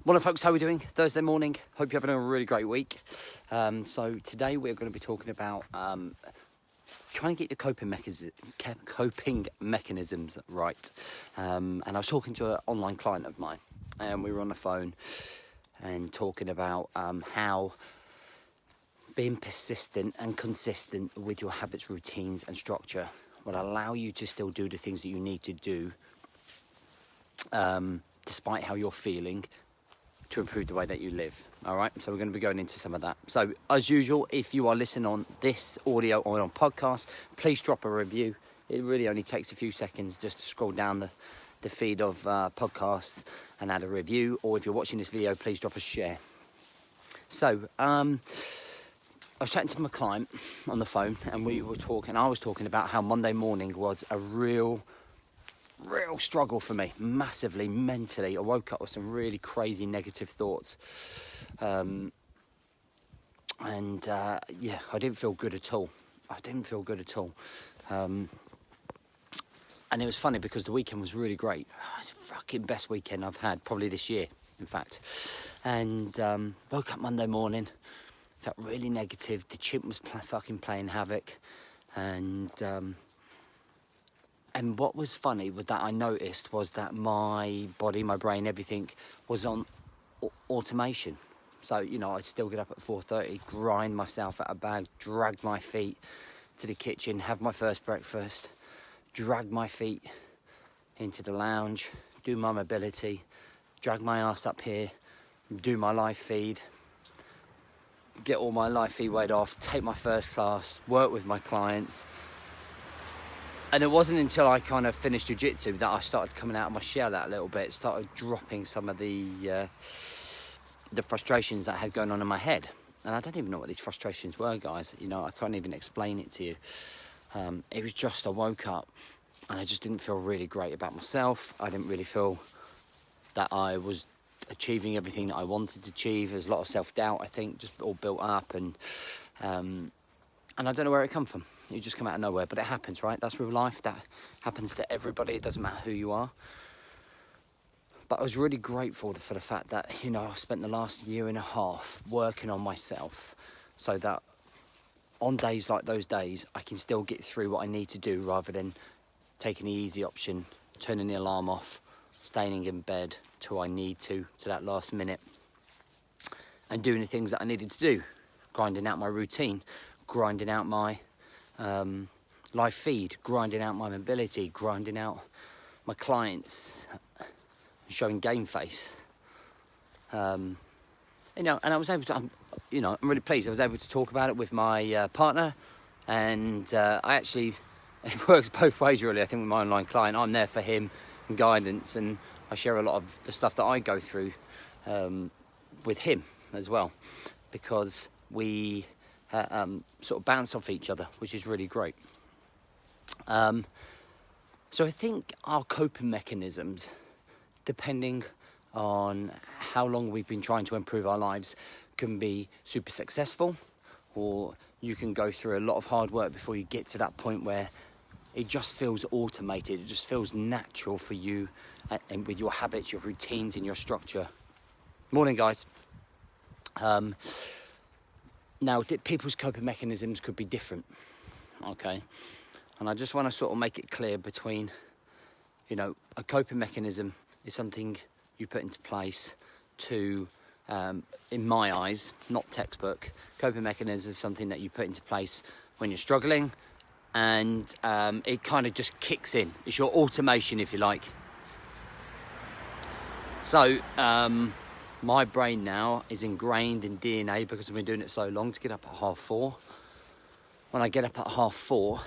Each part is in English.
Morning folks, how are we doing? Thursday morning, hope you're having a really great week. So today we're going to be talking about trying to get your coping mechanisms right. And I was talking to an online client of mine, and we were on the phone and talking about how being persistent and consistent with your habits, routines and structure will allow you to still do the things that you need to do despite how you're feeling, to improve the way that you live. All right, so we're going to be going into some of that. So as usual, if you are listening on this audio or on podcast, please drop a review. It really only takes a few seconds just to scroll down the feed of podcasts and add a review, or if you're watching this video, please drop a share. So I was chatting to my client on the phone, and I was talking about how Monday morning was a real struggle for me, massively mentally. I woke up with some really crazy negative thoughts, and I didn't feel good at all. And it was funny because the weekend was really great. It's the fucking best weekend I've had probably this year, in fact. And woke up Monday morning, felt really negative. The chimp was fucking playing havoc, and what was funny was that I noticed was that my body, my brain, everything was on automation. So, I'd still get up at 4:30, grind myself out of bed, drag my feet to the kitchen, have my first breakfast, drag my feet into the lounge, do my mobility, drag my ass up here, do my live feed, get all my live feed weight off, take my first class, work with my clients. And it wasn't until I kind of finished jiu-jitsu that I started coming out of my shell that a little bit, started dropping some of the frustrations that I had going on in my head. And I don't even know what these frustrations were, guys. I can't even explain it to you. It was just I woke up and I just didn't feel really great about myself. I didn't really feel that I was achieving everything that I wanted to achieve. There's a lot of self-doubt, I think, just all built up. And I don't know where it come from. You just come out of nowhere, but it happens, right? That's real life. That happens to everybody. It doesn't matter who you are. But I was really grateful for the fact that, I spent the last year and a half working on myself so that on days like those days, I can still get through what I need to do rather than taking the easy option, turning the alarm off, staying in bed till I need to that last minute, and doing the things that I needed to do, grinding out my routine, grinding out my live feed, grinding out my mobility, grinding out my clients, showing game face. And I was able to, I'm really pleased. I was able to talk about it with my partner, and it works both ways really. I think with my online client, I'm there for him and guidance, and I share a lot of the stuff that I go through with him as well, because we sort of bounce off each other, which is really great. So I think our coping mechanisms, depending on how long we've been trying to improve our lives, can be super successful, or you can go through a lot of hard work before you get to that point where it just feels automated. It just feels natural for you, and with your habits, your routines and your structure. Morning, guys. Now, people's coping mechanisms could be different, okay? And I just want to sort of make it clear between, a coping mechanism is something you put into place to, in my eyes, not textbook, coping mechanism is something that you put into place when you're struggling, and it kind of just kicks in. It's your automation, if you like. So, my brain now is ingrained in DNA because I've been doing it so long to get up at 4:30. When I get up at 4:30,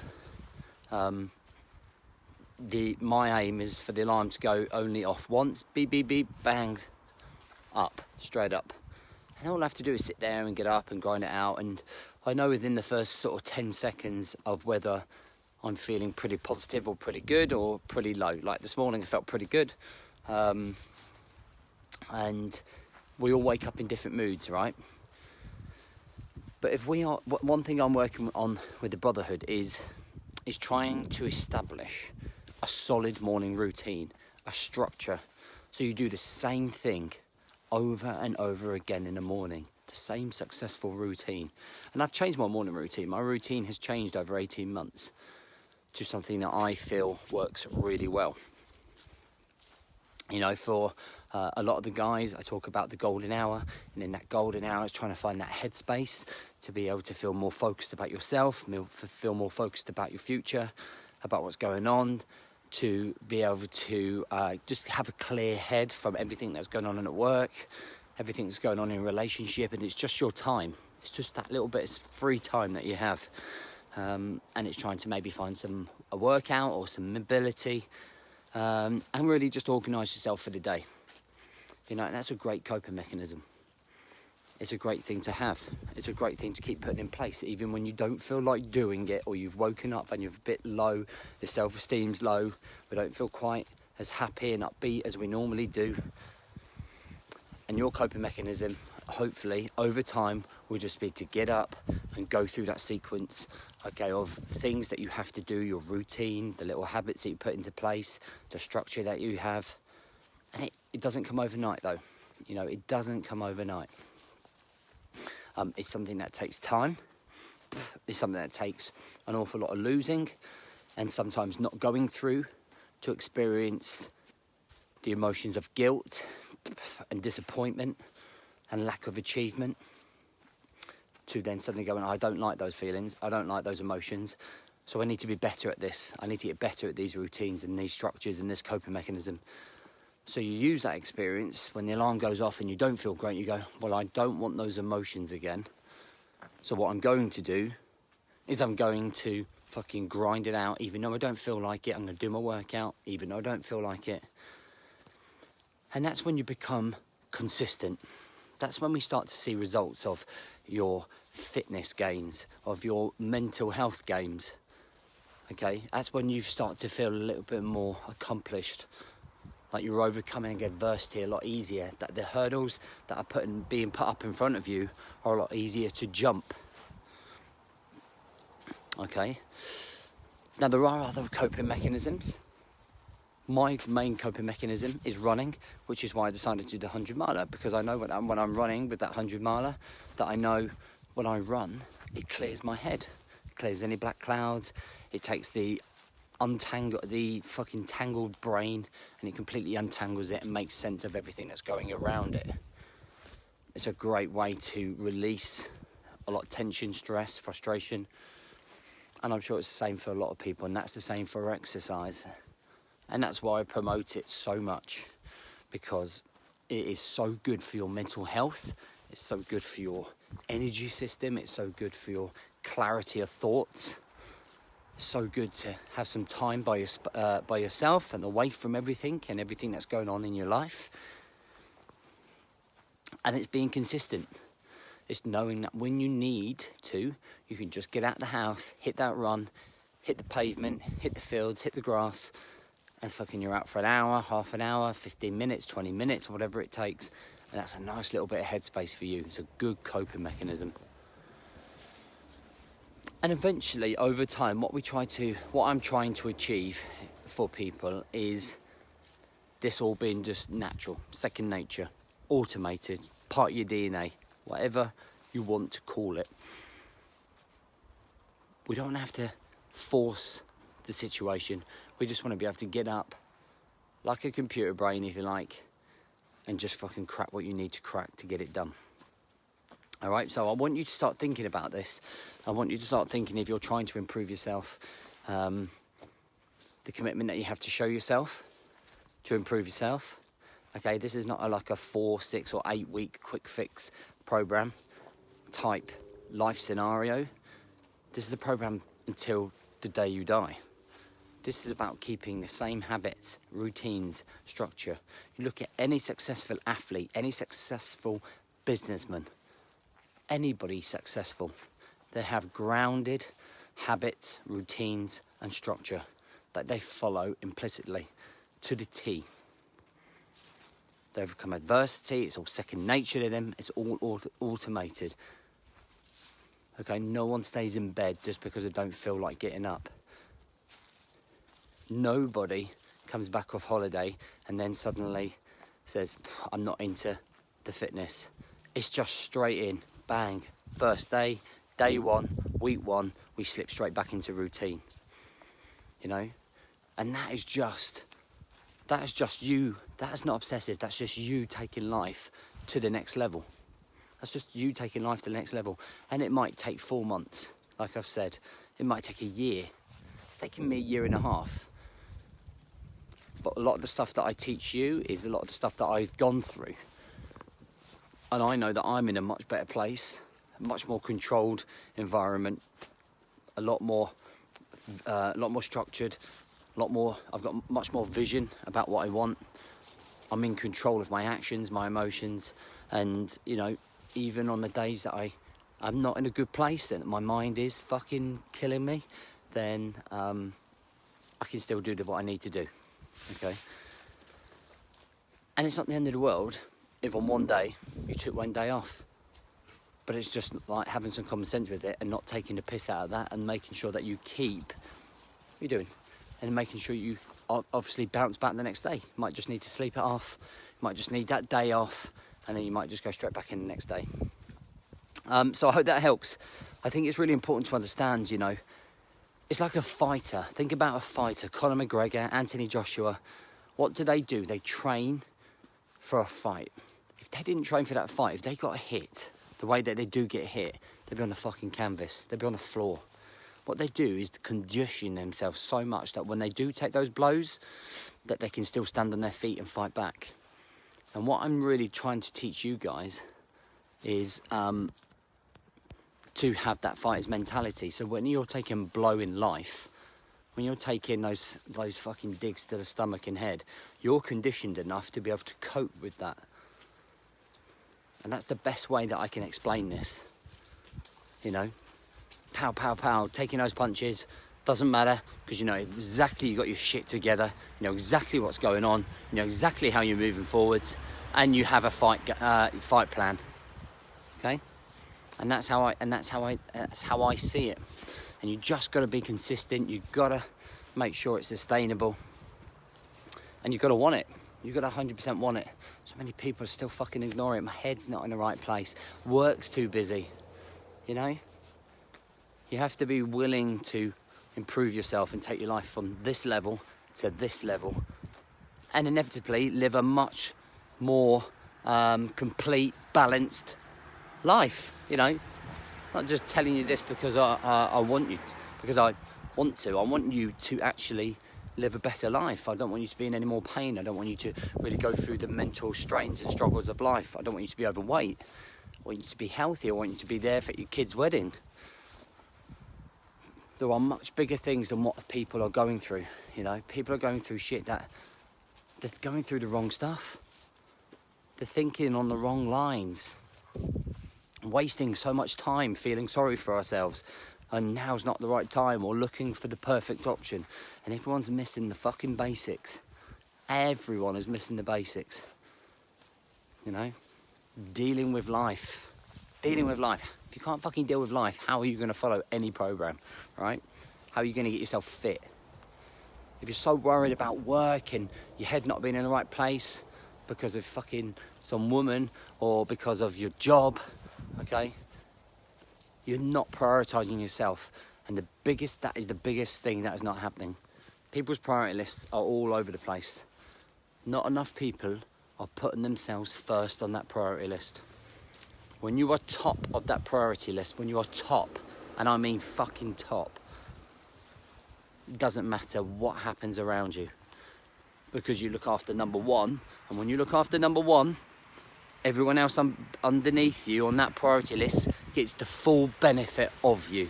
my aim is for the alarm to go only off once, beep, beep, beep, bang, up, straight up. And all I have to do is sit there and get up and grind it out. And I know within the first sort of 10 seconds of whether I'm feeling pretty positive or pretty good or pretty low. Like this morning, I felt pretty good. And we all wake up in different moods, right? But one thing I'm working on with the Brotherhood is trying to establish a solid morning routine, a structure. So you do the same thing over and over again in the morning. The same successful routine. And I've changed my morning routine. My routine has changed over 18 months to something that I feel works really well. You know, for a lot of the guys, I talk about the golden hour, and in that golden hour is trying to find that headspace to be able to feel more focused about yourself, feel more focused about your future, about what's going on, to be able to just have a clear head from everything that's going on at work, everything that's going on in a relationship, and it's just your time. It's just that little bit of free time that you have, and it's trying to maybe find a workout or some mobility, and really just organise yourself for the day. You know, and that's a great coping mechanism. It's a great thing to have. It's a great thing to keep putting in place, even when you don't feel like doing it, or you've woken up and you're a bit low, your self-esteem's low, we don't feel quite as happy and upbeat as we normally do. And your coping mechanism, hopefully, over time, will just be to get up and go through that sequence, okay, of things that you have to do, your routine, the little habits that you put into place, the structure that you have. And it doesn't come overnight, though. You know, it doesn't come overnight. It's something that takes time. It's something that takes an awful lot of losing and sometimes not going through to experience the emotions of guilt and disappointment and lack of achievement, to then suddenly go, I don't like those feelings, I don't like those emotions, so I need to be better at this. I need to get better at these routines and these structures and this coping mechanism. So you use that experience when the alarm goes off and you don't feel great, you go, well, I don't want those emotions again. So what I'm going to do is I'm going to fucking grind it out, even though I don't feel like it. I'm going to do my workout, even though I don't feel like it. And that's when you become consistent. That's when we start to see results of your fitness gains, of your mental health gains. Okay, that's when you start to feel a little bit more accomplished, like you're overcoming adversity a lot easier, that the hurdles that are being put up in front of you are a lot easier to jump. Okay, now there are other coping mechanisms. My main coping mechanism is running, which is why I decided to do the 100 miler, because I know when I'm running with that 100 miler, that I know when I run, it clears my head, it clears any black clouds, it takes the fucking tangled brain, and it completely untangles it and makes sense of everything that's going around it. It's a great way to release a lot of tension, stress, frustration, and I'm sure it's the same for a lot of people, and that's the same for exercise. And that's why I promote it so much, because it is so good for your mental health, it's so good for your energy system, it's so good for your clarity of thoughts. So good to have some time by yourself and away from everything and everything that's going on in your life. And it's being consistent. It's knowing that when you need to, you can just get out of the house, hit that run, hit the pavement, hit the fields, hit the grass, and fucking you're out for an hour, half an hour, 15 minutes, 20 minutes, whatever it takes. And that's a nice little bit of headspace for you. It's a good coping mechanism. And eventually, over time, what I'm trying to achieve for people is this all being just natural, second nature, automated, part of your DNA, whatever you want to call it. We don't have to force the situation. We just want to be able to get up, like a computer brain, if you like, and just fucking crack what you need to crack to get it done. All right, so I want you to start thinking about this. I want you to start thinking, if you're trying to improve yourself, the commitment that you have to show yourself to improve yourself. Okay, this is not like a 4, 6 or 8 week quick fix program type life scenario. This is a program until the day you die. This is about keeping the same habits, routines, structure. You look at any successful athlete, any successful businessman, anybody successful, they have grounded habits, routines and structure that they follow implicitly to the T. They overcome adversity, it's all second nature to them, it's all automated. Okay, no one stays in bed just because they don't feel like getting up. Nobody comes back off holiday and then suddenly says, I'm not into the fitness. It's just straight in, bang. First day, day one, week one, we slip straight back into routine, you know? And that is just you. That's not obsessive. That's just you taking life to the next level. That's just you taking life to the next level. And it might take 4 months, like I've said. It might take a year. It's taken me a year and a half. But a lot of the stuff that I teach you is a lot of the stuff that I've gone through. And I know that I'm in a much better place, a much more controlled environment, a lot more structured, I've got much more vision about what I want. I'm in control of my actions, my emotions, and, you know, even on the days that I'm not in a good place, and my mind is fucking killing me, then I can still do what I need to do, okay? And it's not the end of the world if on one day you took one day off. But it's just like having some common sense with it and not taking the piss out of that, and making sure that you keep, what are you doing? And making sure you obviously bounce back the next day. You might just need to sleep it off. You might just need that day off, and then you might just go straight back in the next day. So I hope that helps. I think it's really important to understand, you know, it's like a fighter. Think about a fighter, Conor McGregor, Anthony Joshua. What do? They train for a fight. If they didn't train for that fight, if they got hit, the way that they do get hit, they'd be on the fucking canvas, they'd be on the floor. What they do is condition themselves so much that when they do take those blows, that they can still stand on their feet and fight back. And what I'm really trying to teach you guys is to have that fighter's mentality. So when you're taking a blow in life, when you're taking those fucking digs to the stomach and head, you're conditioned enough to be able to cope with that. And that's the best way that I can explain this. You know, pow, pow, pow, taking those punches, doesn't matter, because you know exactly, you got your shit together, you know exactly what's going on, you know exactly how you're moving forwards, and you have a fight plan. Okay? And that's how I see it. And you just got to be consistent. You got to make sure it's sustainable, and you got to want it. You got to 100% want it. So many people are still fucking ignoring it. My head's not in the right place. Work's too busy. You know, you have to be willing to improve yourself and take your life from this level to this level, and inevitably live a much more complete, balanced life. You know, not just telling you this because I want you to, because I want to. I want you to actually live a better life. I don't want you to be in any more pain. I don't want you to really go through the mental strains and struggles of life. I don't want you to be overweight. I want you to be healthy. I want you to be there for your kid's wedding. There are much bigger things than what people are going through. You know, people are going through shit that they're going through the wrong stuff. They're thinking on the wrong lines, wasting so much time feeling sorry for ourselves, and now's not the right time, or looking for the perfect option. And everyone's missing the fucking basics. Everyone is missing the basics. You know, dealing with life. If you can't fucking deal with life, how are you going to follow any program, right? How are you going to get yourself fit? If you're so worried about work and your head not being in the right place because of fucking some woman, or because of your job, okay? You're not prioritising yourself. And that is the biggest thing that is not happening. People's priority lists are all over the place. Not enough people are putting themselves first on that priority list. When you are top of that priority list, when you are top, and I mean fucking top, it doesn't matter what happens around you, because you look after number one. And when you look after number one, everyone else underneath you on that priority list gets the full benefit of you.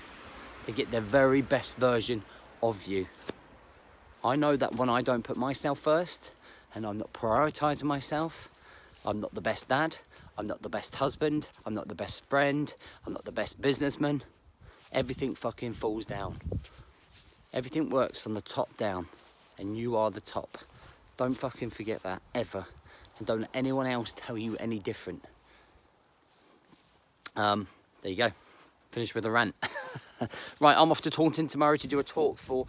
They get the very best version of you. I know that when I don't put myself first, and I'm not prioritising myself, I'm not the best dad, I'm not the best husband, I'm not the best friend, I'm not the best businessman. Everything fucking falls down. Everything works from the top down, and you are the top. Don't fucking forget that, ever. And don't let anyone else tell you any different. There you go. Finished with a rant. Right, I'm off to Taunton tomorrow to do a talk for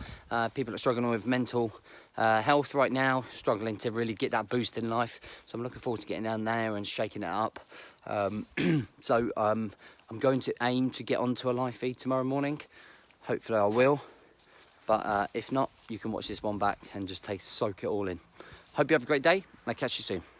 people that are struggling with mental Health right now, struggling to really get that boost in life. So I'm looking forward to getting down there and shaking it up. So I'm going to aim to get onto a live feed tomorrow morning. Hopefully I will. But if not, you can watch this one back and just soak it all in. Hope you have a great day. I'll catch you soon.